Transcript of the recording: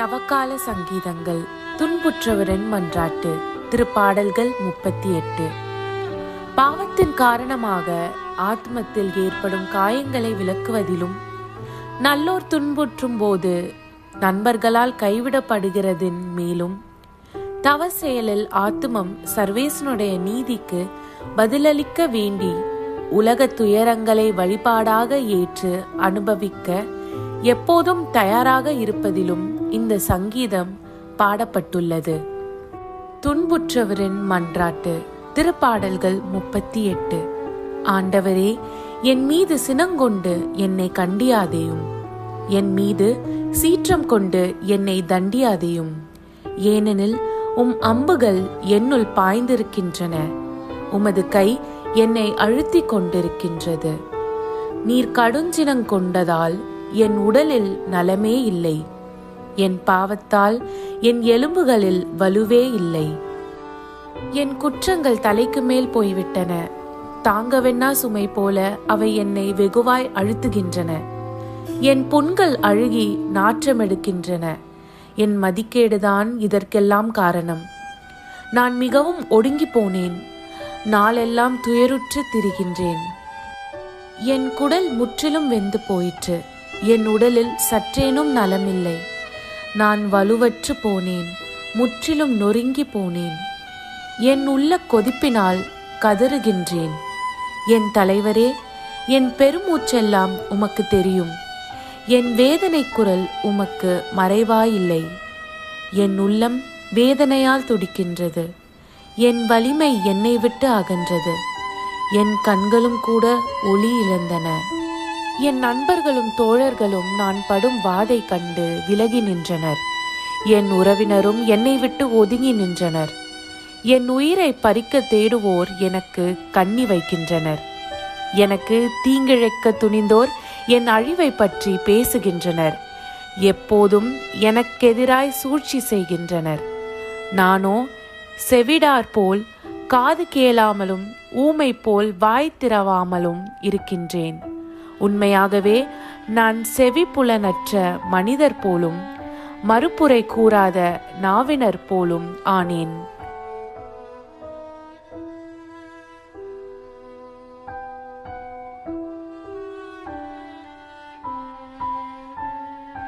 தவக்கால சங்கீதங்கள். துன்புற்றவரின் மன்றாட்டு. திருப்பாடல்கள் 38. பாவத்தின் காரணமாக ஆத்மத்தில் ஏற்படும் காயங்களை விளக்குவதிலும், நல்லோர் துன்புற்றும் போது நண்பர்களால் கைவிடப்படுகிறதின் மேலும், தவ செயலில் ஆத்துமம் சர்வேசனுடைய நீதிக்கு பதிலளிக்க வேண்டி உலக துயரங்களை வழிபாடாக ஏற்று அனுபவிக்க எப்போதும் தயாராக இருப்பதிலும் இந்த சங்கீதம் பாடப்பட்டுள்ளது. துன்புற்றவரின் மன்றாட்டு. திருப்பாடல்கள் 38. ஆண்டவரே, என் மீது சினங்கொண்டு என்னை கண்டியாதேயும், என் மீது சீற்றம் கொண்டு என்னை தண்டியாதேயும். ஏனெனில் உம் அம்புகள் என்னுள் பாய்ந்திருக்கின்றன, உமது கை என்னை அழுத்தி கொண்டிருக்கின்றது. நீர் கடுஞ்சினங்கொண்டதால் என் உடலில் நலமே இல்லை, என் பாவத்தால் என் எலும்புகளில் வலுவே இல்லை. என் குற்றங்கள் தலைக்கு மேல் போய்விட்டன, தாங்கவென்னா சுமை போல அவை என்னை வெகுவாய் அழுத்துகின்றன. என் புண்கள் அழுகி நாற்றமெடுக்கின்றன, என் மதிக்கேடுதான் இதற்கெல்லாம் காரணம். நான் மிகவும் ஒடுங்கி போனேன், நாளெல்லாம் துயருற்று திரிகின்றேன். என் குடல் முற்றிலும் வெந்து போயிற்று, என் உடலில் சற்றேனும் நலமில்லை. நான் வலுவற்று போனேன், முற்றிலும் நொறுங்கி போனேன். என் உள்ள கொதிப்பினால் கதறுகின்றேன். என் தலைவரே, என் பெருமூச்செல்லாம் உமக்கு தெரியும். என் வேதனை குரல் உமக்கு மறைவாயில்லை. என் உள்ளம் வேதனையால் துடிக்கின்றது, என் வலிமை என்னை விட்டு அகன்றது. என் கண்களும் கூட ஒளி இழந்தன. என் நண்பர்களும் தோழர்களும் நான் படும் வாதை கண்டு விலகி நின்றனர். என் உறவினரும் என்னை விட்டு ஒதுங்கி நின்றனர். என் உயிரை பறிக்க தேடுவோர் எனக்கு கண்ணி வைக்கின்றனர். எனக்கு தீங்கிழைக்க துணிந்தோர் என் அழிவை பற்றி பேசுகின்றனர். எப்போதும் எனக்கெதிராய் சூழ்ச்சி செய்கின்றனர். நானோ செவிடார் போல் காது கேளாமலும் ஊமை போல் வாய் திறவாமலும் இருக்கின்றேன். உண்மையாகவே நான் செவி புலனற்ற மனிதர் போலும் மறுப்புரை கூறாத நாவினர் போலும் ஆனேன்.